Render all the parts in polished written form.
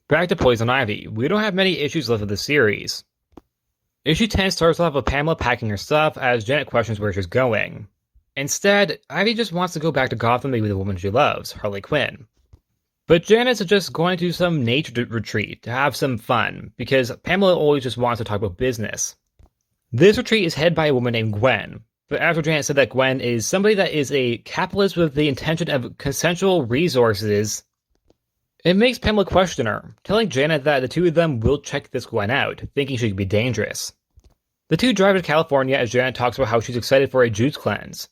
Back to Poison Ivy. We don't have many issues left of the series. Issue 10 starts off with Pamela packing her stuff as Janet questions where she's going. Instead, Ivy just wants to go back to Gotham to be with the woman she loves, Harley Quinn. But Janet's just going to some nature retreat to have some fun, because Pamela always just wants to talk about business. This retreat is headed by a woman named Gwen, but after Janet said that Gwen is somebody that is a capitalist with the intention of consensual resources, it makes Pamela question her, telling Janet that the two of them will check this Gwen out, thinking she could be dangerous. The two drive to California as Janet talks about how she's excited for a juice cleanse,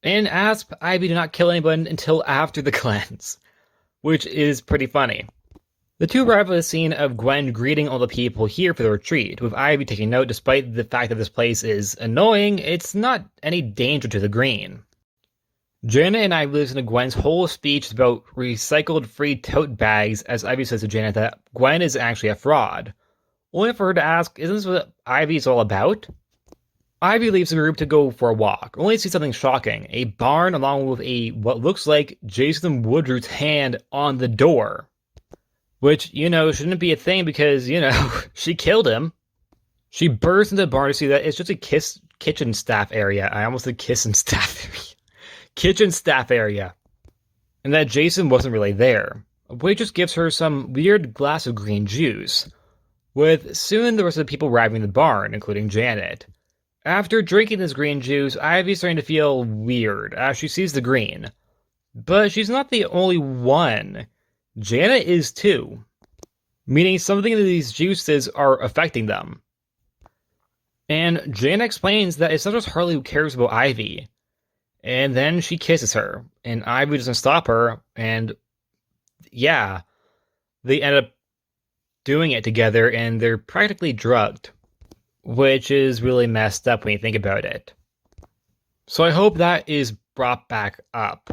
and asks Ivy to not kill anyone until after the cleanse, which is pretty funny. The two arrive at the scene of Gwen greeting all the people here for the retreat, with Ivy taking note despite the fact that this place is annoying, it's not any danger to the green. Janet and Ivy listen to Gwen's whole speech about recycled free tote bags as Ivy says to Janet that Gwen is actually a fraud, only for her to ask, isn't this what Ivy is all about? Ivy leaves the group to go for a walk, only to see something shocking, a barn along with what looks like Jason Woodru's hand on the door. Which, shouldn't be a thing because, she killed him. She bursts into the barn to see that it's just a kitchen staff area. I almost said kitchen staff area. Kitchen staff area. And that Jason wasn't really there. A waitress gives her some weird glass of green juice, with soon the rest of the people arriving in the barn, including Janet. After drinking this green juice, Ivy's starting to feel weird as she sees the green. But she's not the only one. Janet is too, meaning something in these juices are affecting them. And Janet explains that it's not just Harley who cares about Ivy. And then she kisses her, and Ivy doesn't stop her, and yeah, they end up doing it together, and they're practically drugged, which is really messed up when you think about it. So I hope that is brought back up.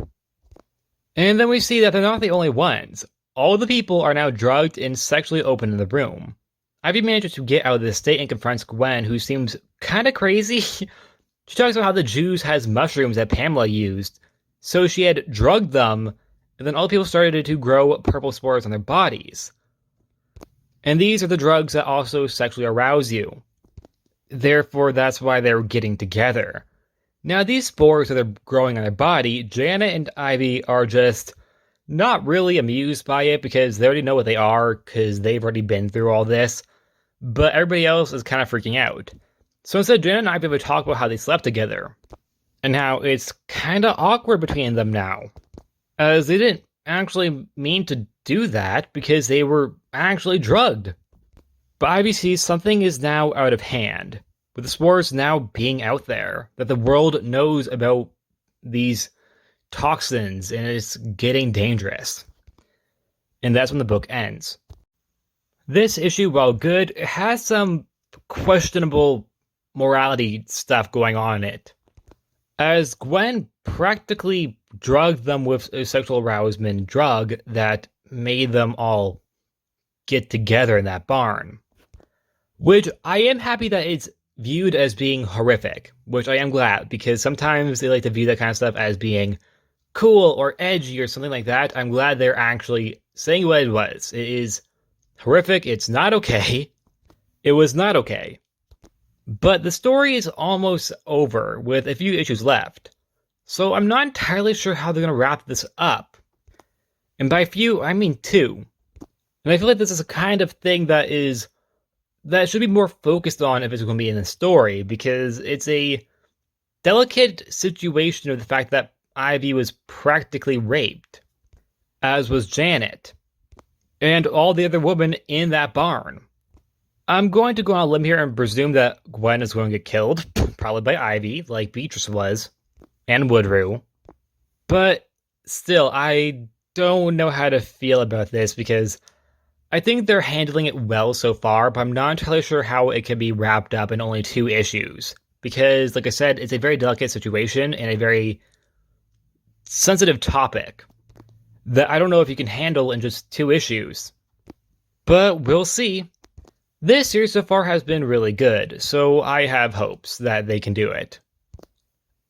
And then we see that they're not the only ones. All the people are now drugged and sexually open in the room. Ivy manages to get out of this state and confronts Gwen, who seems kind of crazy. She talks about how the juice has mushrooms that Pamela used, so she had drugged them, and then all the people started to grow purple spores on their bodies. And these are the drugs that also sexually arouse you. Therefore, that's why they're getting together. Now, these spores that are growing on their body, Janet and Ivy are just not really amused by it because they already know what they are because they've already been through all this. But everybody else is kind of freaking out. So instead, Janet and Ivy have a talk about how they slept together and how it's kind of awkward between them now, as they didn't actually mean to do that because they were actually drugged. But Ivy sees something is now out of hand, with the spores now being out there, that the world knows about these toxins and it's getting dangerous. And that's when the book ends. This issue, while good, has some questionable morality stuff going on in it, as Gwen practically drugged them with a sexual arousement drug that made them all get together in that barn. Which I am happy that it's viewed as being horrific, which I am glad, because sometimes they like to view that kind of stuff as being cool or edgy or something like that. I'm glad they're actually saying what it was. It is horrific. It's not okay. It was not okay. But the story is almost over with a few issues left. So I'm not entirely sure how they're going to wrap this up. And by few, I mean 2. And I feel like this is a kind of thing that should be more focused on if it's going to be in the story, because it's a delicate situation of the fact that Ivy was practically raped, as was Janet, and all the other women in that barn. I'm going to go on a limb here and presume that Gwen is going to get killed, probably by Ivy, like Beatrice was, and Woodrue. But still, I don't know how to feel about this, because I think they're handling it well so far, but I'm not entirely sure how it can be wrapped up in only 2 issues. Because, like I said, it's a very delicate situation and a very sensitive topic that I don't know if you can handle in just 2 issues. But we'll see. This series so far has been really good, so I have hopes that they can do it.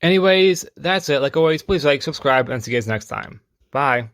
Anyways, that's it. Like always, please like, subscribe, and see you guys next time. Bye.